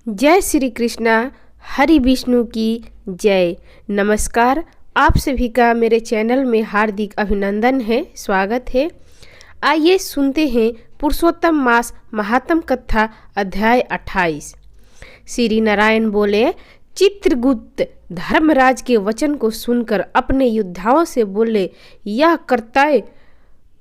जय श्री कृष्णा। हरि विष्णु की जय। नमस्कार, आप सभी का मेरे चैनल में हार्दिक अभिनंदन है, स्वागत है। आइए सुनते हैं पुरुषोत्तम मास महात्म कथा अध्याय 28। श्री नारायण बोले, चित्रगुप्त धर्मराज के वचन को सुनकर अपने योद्धाओं से बोले, यह कर्तव्य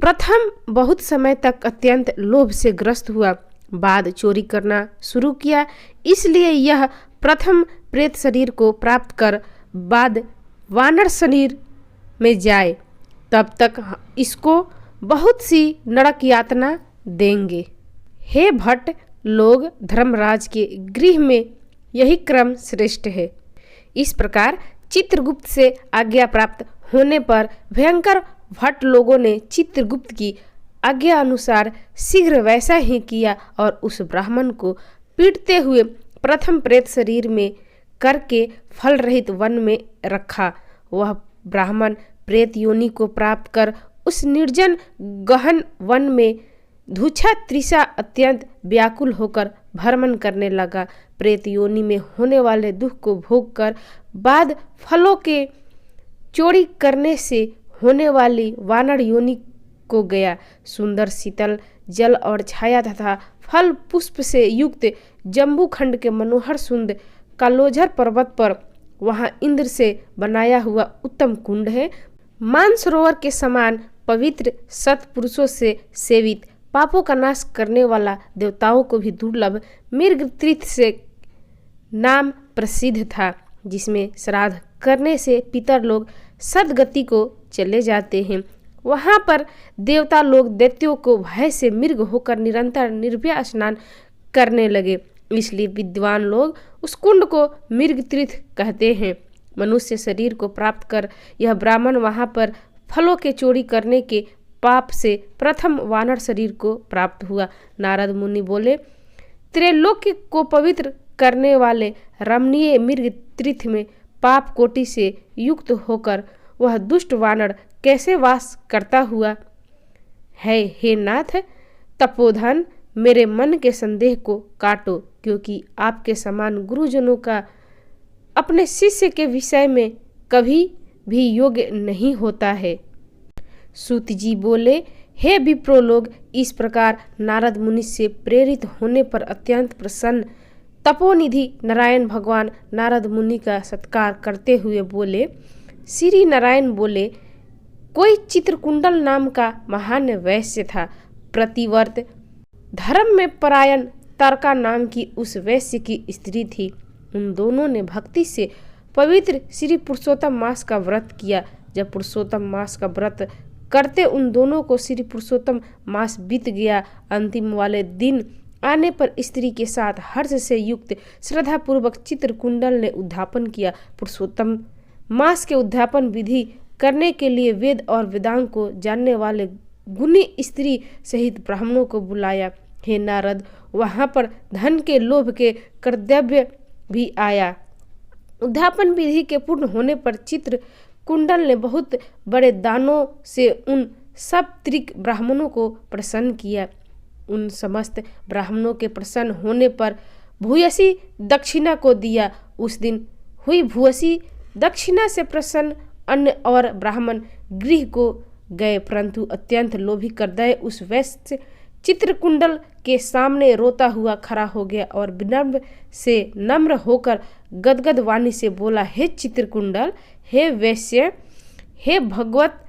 प्रथम बहुत समय तक अत्यंत लोभ से ग्रस्त हुआ, बाद चोरी करना शुरू किया, इसलिए यह प्रथम प्रेत शरीर को प्राप्त कर बाद वानर शरीर में जाए, तब तक इसको बहुत सी नरक यातना देंगे। हे भट्ट लोग, धर्मराज के गृह में यही क्रम श्रेष्ठ है। इस प्रकार चित्रगुप्त से आज्ञा प्राप्त होने पर भयंकर भट्ट लोगों ने चित्रगुप्त की आज्ञा अनुसार शीघ्र वैसा ही किया और उस ब्राह्मण को पीटते हुए प्रथम प्रेत शरीर में करके फल रहित वन में रखा। वह ब्राह्मण प्रेत योनि को प्राप्त कर उस निर्जन गहन वन में धूछा तृषा अत्यंत व्याकुल होकर भ्रमण करने लगा। प्रेत योनि में होने वाले दुख को भोग कर बाद फलों के चोरी करने से होने वाली वानर योनि को गया। सुंदर शीतल जल और छाया तथा फल पुष्प से युक्त जम्बू खंड के मनोहर सुंदर कालोझर पर्वत पर वहां इंद्र से बनाया हुआ उत्तम कुंड है। मानसरोवर के समान पवित्र सत्पुरुषों से सेवित, पापों का नाश करने वाला, देवताओं को भी दुर्लभ मृग तीर्थ से नाम प्रसिद्ध था, जिसमें श्राद्ध करने से पितर लोग सदगति को चले जाते हैं। वहां पर देवता लोग दैत्यों को भय से मृग होकर निरंतर निर्भय स्नान करने लगे, इसलिए विद्वान लोग उस कुंड को मृग तीर्थ कहते हैं। मनुष्य शरीर को प्राप्त कर यह ब्राह्मण वहां पर फलों के चोरी करने के पाप से प्रथम वानर शरीर को प्राप्त हुआ। नारद मुनि बोले, त्रैलोक्य को पवित्र करने वाले रमणीय मृग तीर्थ में पाप कोटि से युक्त होकर वह दुष्ट वानर कैसे वास करता हुआ है। हे नाथ तपोधन, मेरे मन के संदेह को काटो, क्योंकि आपके समान गुरुजनों का अपने शिष्य के विषय में कभी भी योग्य नहीं होता है। सूत जी बोले, हे विप्रो लोग, इस प्रकार नारद मुनि से प्रेरित होने पर अत्यंत प्रसन्न तपोनिधि नारायण भगवान नारद मुनि का सत्कार करते हुए बोले। श्री नारायण बोले, कोई चित्रकुंडल नाम का महान वैश्य था। प्रतिवर्त धर्म में परायण तारका नाम की उस वैश्य की स्त्री थी। उन दोनों ने भक्ति से पवित्र श्री पुरुषोत्तम मास का व्रत किया। जब पुरुषोत्तम मास का व्रत करते उन दोनों को श्री पुरुषोत्तम मास बीत गया। अंतिम वाले दिन आने पर स्त्री के साथ हर्ष से युक्त श्रद्धा पूर्वक चित्रकुंडल ने उद्यापन किया। पुरुषोत्तम मास के उद्यापन विधि करने के लिए वेद और वेदांग को जानने वाले गुणी स्त्री सहित ब्राह्मणों को बुलाया। हे नारद, वहां पर धन के लोभ के कर्तव्य भी आया। उद्यापन विधि के पूर्ण होने पर चित्र कुंडल ने बहुत बड़े दानों से उन सब त्रिक ब्राह्मणों को प्रसन्न किया। उन समस्त ब्राह्मणों के प्रसन्न होने पर भूयसी दक्षिणा को दिया। उस दिन हुई भूयसी दक्षिणा से प्रसन्न अन्य और ब्राह्मण गृह को गए, परंतु अत्यंत लोभी कर्दय उस वैश्य चित्रकुंडल के सामने रोता हुआ खड़ा हो गया और विनम्र से नम्र होकर गदगद वाणी से बोला, हे चित्रकुंडल, हे वैश्य, हे भगवत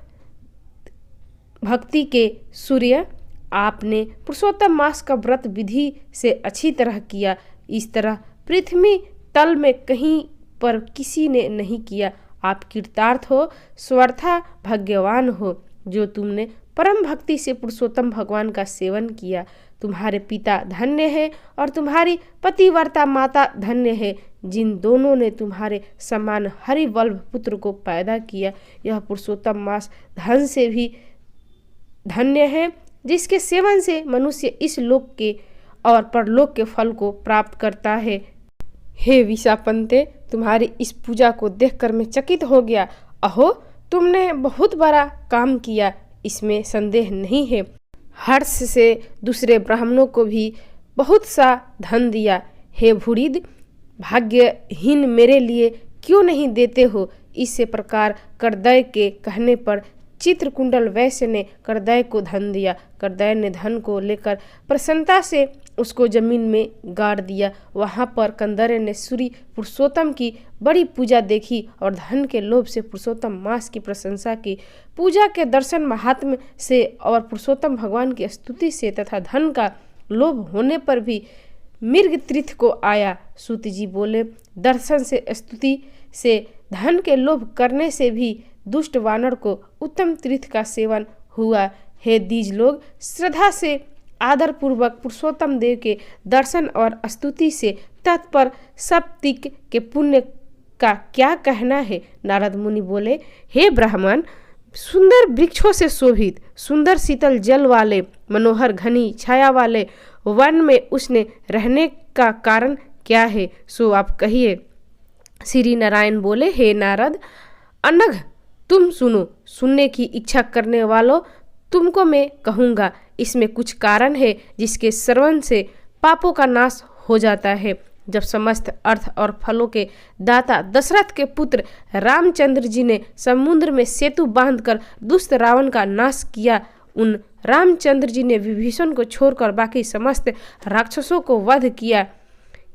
भक्ति के सूर्य, आपने पुरुषोत्तम मास का व्रत विधि से अच्छी तरह किया। इस तरह पृथ्वी तल में कहीं पर किसी ने नहीं किया। आप कृतार्थ हो, स्वर्था भाग्यवान हो, जो तुमने परम भक्ति से पुरुषोत्तम भगवान का सेवन किया। तुम्हारे पिता धन्य है और तुम्हारी पतिव्रता माता धन्य है, जिन दोनों ने तुम्हारे समान हरिवल्लभ पुत्र को पैदा किया। यह पुरुषोत्तम मास धन से भी धन्य है, जिसके सेवन से मनुष्य इस लोक के और परलोक के फल को प्राप्त करता है। हे विशापंते, तुम्हारी इस पूजा को देखकर मैं चकित हो गया। अहो, तुमने बहुत बड़ा काम किया, इसमें संदेह नहीं है। हर्ष से दूसरे ब्राह्मणों को भी बहुत सा धन दिया। हे भूरिद, भाग्यहीन मेरे लिए क्यों नहीं देते हो। इस प्रकार करदय के कहने पर चित्रकुंडल वैश्य ने करदय को धन दिया। करदय ने धन को लेकर प्रसन्नता से उसको जमीन में गाड़ दिया। वहाँ पर कंदर्य ने सूर्य पुरुषोत्तम की बड़ी पूजा देखी और धन के लोभ से पुरुषोत्तम मास की प्रशंसा की। पूजा के दर्शन महात्म्य से और पुरुषोत्तम भगवान की स्तुति से तथा धन का लोभ होने पर भी मृग तीर्थ को आया। सूत जी बोले, दर्शन से स्तुति से धन के लोभ करने से भी दुष्ट वानर को उत्तम तीर्थ का सेवन हुआ। हे द्विज लोग, श्रद्धा से आदर पूर्वक पुरुषोत्तम देव के दर्शन और स्तुति से तत्पर सप्तिक के पुण्य का क्या कहना है। नारद मुनि बोले, हे ब्राह्मण, सुंदर वृक्षों से शोभित, सुंदर शीतल जल वाले, मनोहर घनी छाया वाले वन में उसने रहने का कारण क्या है, सो आप कहिए। श्री नारायण बोले, हे नारद, अनघ तुम सुनो। सुनने की इच्छा करने वालों, तुमको मैं कहूँगा। इसमें कुछ कारण है जिसके श्रवण से पापों का नाश हो जाता है। जब समस्त अर्थ और फलों के दाता दशरथ के पुत्र रामचंद्र जी ने समुद्र में सेतु बांधकर दुष्ट रावण का नाश किया, उन रामचंद्र जी ने विभीषण को छोड़कर बाकी समस्त राक्षसों को वध किया,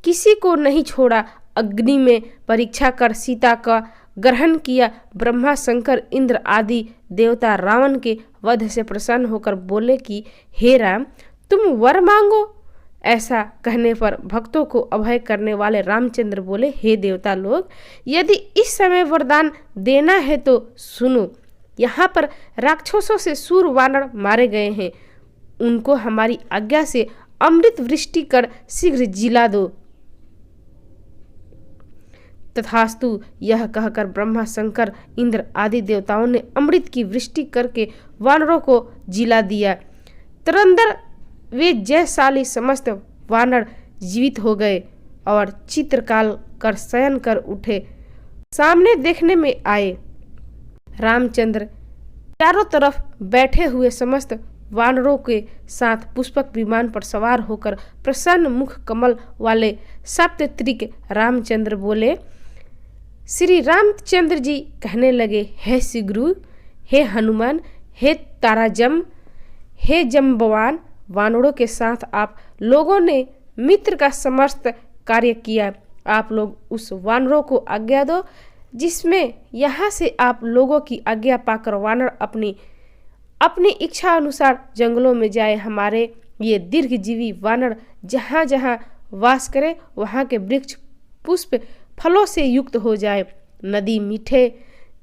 किसी को नहीं छोड़ा। अग्नि में परीक्षा कर सीता का ग्रहण किया। ब्रह्मा, शंकर, इंद्र आदि देवता रावण के वध से प्रसन्न होकर बोले कि हे राम, तुम वर मांगो। ऐसा कहने पर भक्तों को अभय करने वाले रामचंद्र बोले, हे देवता लोग, यदि इस समय वरदान देना है तो सुनो। यहाँ पर राक्षसों से सूर वानर मारे गए हैं, उनको हमारी आज्ञा से अमृत वृष्टि कर शीघ्र जिला दो। तथास्तु, यह कहकर ब्रह्मा, शंकर, इंद्र आदि देवताओं ने अमृत की वृष्टि करके वानरों को जिला दिया। तुरंतर वे जयशाली समस्त वानर जीवित हो गए और चित्रकाल कर शयन कर उठे। सामने देखने में आए। रामचंद्र चारों तरफ बैठे हुए समस्त वानरों के साथ पुष्पक विमान पर सवार होकर प्रसन्न मुख कमल वाले सप्तत्रिक रामचंद्र बोले। श्री रामचंद्र जी कहने लगे, हे शिगुरु, हे हनुमान, हे ताराजम, हे जम्बवान, वानरों के साथ आप लोगों ने मित्र का समस्त कार्य किया। आप लोग उस वानरों को आज्ञा दो जिसमें यहाँ से आप लोगों की आज्ञा पाकर वानर अपनी इच्छा अनुसार जंगलों में जाए। हमारे ये दीर्घजीवी वानर जहाँ जहाँ वास करे वहाँ के वृक्ष पुष्प फलों से युक्त हो जाए। नदी मीठे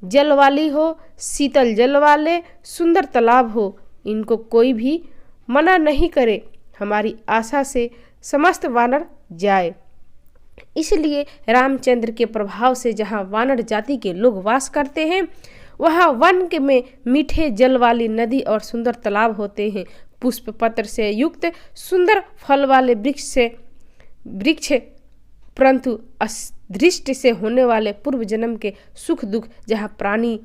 जल वाली हो, शीतल जल वाले सुंदर तालाब हो, इनको कोई भी मना नहीं करे। हमारी आशा से समस्त वानर जाए। इसलिए रामचंद्र के प्रभाव से जहाँ वानर जाति के लोग वास करते हैं वहाँ वन के में मीठे जल वाली नदी और सुंदर तालाब होते हैं। पुष्प पत्र से युक्त सुंदर फल वाले वृक्ष परंतु अदृष्ट से होने वाले पूर्व जन्म के सुख दुख जहाँ प्राणी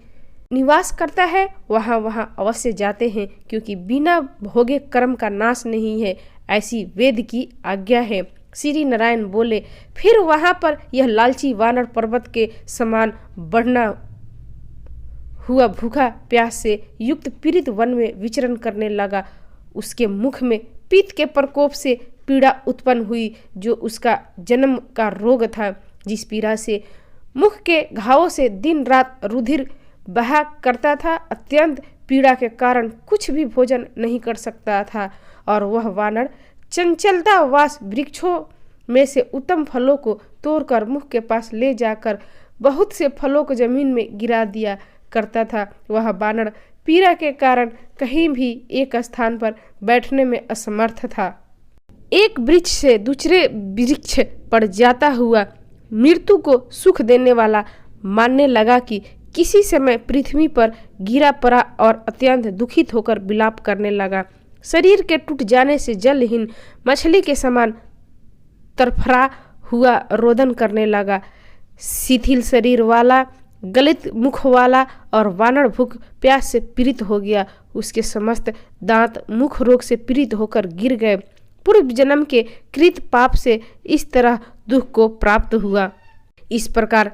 निवास करता है वहाँ अवश्य जाते हैं, क्योंकि बिना भोगे कर्म का नाश नहीं है, ऐसी वेद की आज्ञा है। श्री नारायण बोले, फिर वहाँ पर यह लालची वानर पर्वत के समान बढ़ना हुआ भूखा प्यास से युक्त पीड़ित वन में विचरण करने लगा। उसके मुख में पित्त के प्रकोप से पीड़ा उत्पन्न हुई, जो उसका जन्म का रोग था। जिस पीड़ा से मुख के घावों से दिन रात रुधिर बहा करता था, अत्यंत पीड़ा के कारण कुछ भी भोजन नहीं कर सकता था। और वह वानर चंचलता वास वृक्षों में से उत्तम फलों को तोड़कर मुख के पास ले जाकर बहुत से फलों को जमीन में गिरा दिया करता था। वह वानर पीड़ा के कारण कहीं भी एक स्थान पर बैठने में असमर्थ था। एक वृक्ष से दूसरे वृक्ष पर जाता हुआ मृत्यु को सुख देने वाला मानने लगा कि किसी समय पृथ्वी पर गिरा पड़ा और अत्यंत दुखित होकर विलाप करने लगा। शरीर के टूट जाने से जलहीन मछली के समान तरफरा हुआ रोदन करने लगा। शिथिल शरीर वाला, गलित मुख वाला और वानर भूख प्यास से पीड़ित हो गया। उसके समस्त दांत मुख रोग से पीड़ित होकर गिर गए। पूर्व जन्म के कृत पाप से इस तरह दुख को प्राप्त हुआ। इस प्रकार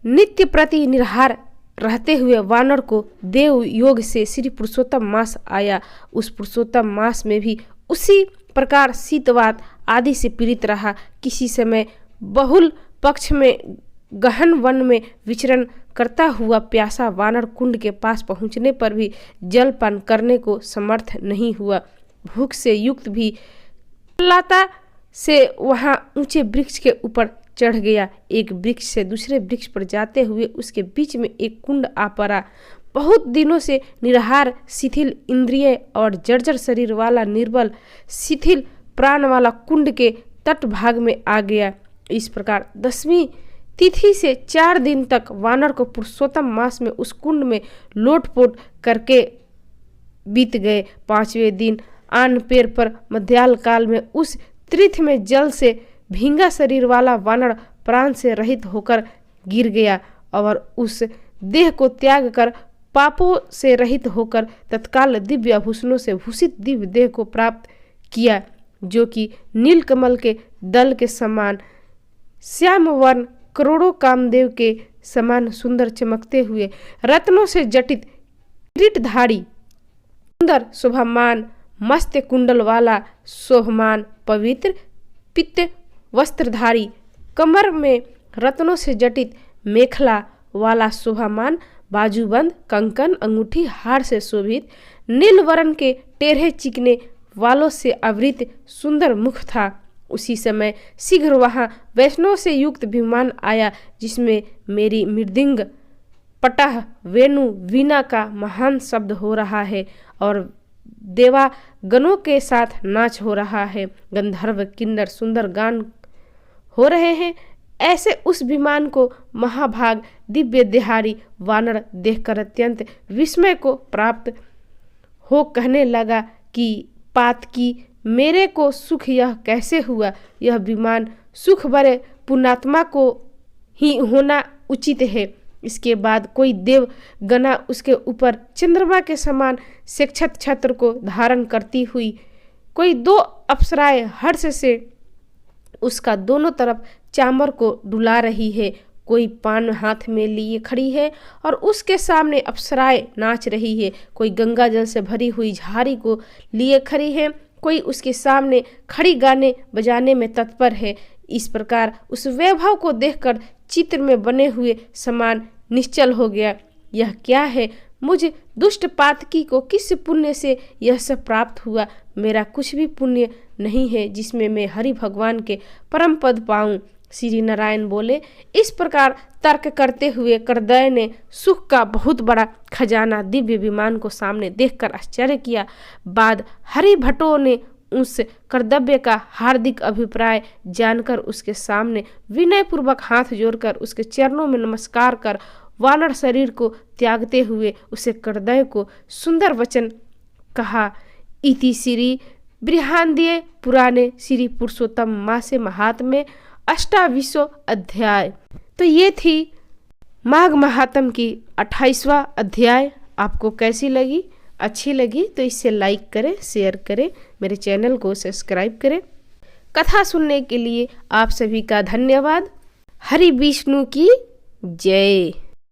नित्य प्रति निराहार रहते हुए वानर को देव योग से श्री पुरुषोत्तम मास आया। उस पुरुषोत्तम मास में भी उसी प्रकार शीतवात आदि से पीड़ित रहा। किसी समय बहुल पक्ष में गहन वन में विचरण करता हुआ प्यासा वानर कुंड के पास पहुंचने पर भी जलपान करने को समर्थ नहीं हुआ। भूख से युक्त भी लाता से वहां ऊंचे वृक्ष के ऊपर चढ़ गया। एक वृक्ष से दूसरे वृक्ष पर जाते हुए उसके बीच में एक कुंड आ पड़ा। बहुत दिनों से निराहार शिथिल इंद्रिय और जर्जर शरीर वाला निर्बल शिथिल प्राण वाला कुंड के तट भाग में आ गया। इस प्रकार 10वीं तिथि से 4 दिन तक वानर को पुरुषोत्तम मास में उस कुंड में लोटपोट करके बीत गए। 5वें दिन आन पैर पर मध्याल काल में उस तीर्थ में जल से भींगा शरीर वाला वानर प्राण से रहित होकर गिर गया और उस देह को त्याग कर पापों से रहित होकर तत्काल दिव्य आभूषणों से भूषित दिव्य देह को प्राप्त किया, जो कि नीलकमल के दल के समान श्याम वर्ण करोड़ों कामदेव के समान सुंदर चमकते हुए रत्नों से जटित किरीटधारी सुंदर शोभामान मस्त कुंडल वाला शोभमान पवित्र पित्त वस्त्रधारी कमर में रत्नों से जटित मेखला वाला शोभामान बाजूबंद कंकन अंगूठी हार से शोभित नील वर्ण के टेढ़े चिकने वालों से आवृत सुंदर मुख था। उसी समय शीघ्र वहां वैष्णव से युक्त विमान आया, जिसमें मेरी मृदंग पटह वेणु वीणा का महान शब्द हो रहा है और देवा गणों के साथ नाच हो रहा है। गंधर्व किन्नर सुंदर गान हो रहे हैं। ऐसे उस विमान को महाभाग दिव्य देहारी वानर देखकर अत्यंत विस्मय को प्राप्त हो कहने लगा कि पात की मेरे को सुख यह कैसे हुआ। यह विमान सुख भरे पुण्यात्मा को ही होना उचित है। इसके बाद कोई देव गणा उसके ऊपर चंद्रमा के समान शिक्षत छत्र को धारण करती हुई, कोई 2 अप्सराएं हर्ष से उसका दोनों तरफ चामर को डुला रही है, कोई पान हाथ में लिए खड़ी है और उसके सामने अप्सराएं नाच रही है, कोई गंगा जल से भरी हुई झाड़ी को लिए खड़ी है, कोई उसके सामने खड़ी गाने बजाने में तत्पर है। इस प्रकार उस वैभव को देखकर चित्र में बने हुए समान निश्चल हो गया। यह क्या है? मुझ दुष्ट पातकी को किस पुण्य से यह सब प्राप्त हुआ? मेरा कुछ भी पुण्य नहीं है जिसमें मैं हरि भगवान के परम पद पाऊं। श्री नारायण बोले। इस प्रकार तर्क करते हुए करदय ने सुख का बहुत बड़ा खजाना दिव्य विमान को सामने देखकर आश्चर्य किया। बाद हरि भट्टों ने उस कर्तव्य का हार्दिक अभिप्राय जानकर उसके सामने विनय पूर्वक हाथ जोड़कर उसके चरणों में नमस्कार कर वानर शरीर को त्यागते हुए उसे करदय को सुंदर वचन कहा। इति श्री बृहदारण्यक पुराणे श्री पुरुषोत्तम मासे महात्म्य 28वां अध्याय। तो ये थी माघ महात्म की 28वां अध्याय। आपको कैसी लगी? अच्छी लगी तो इसे लाइक करें, शेयर करें, मेरे चैनल को सब्सक्राइब करें। कथा सुनने के लिए आप सभी का धन्यवाद। हरि विष्णु की जय।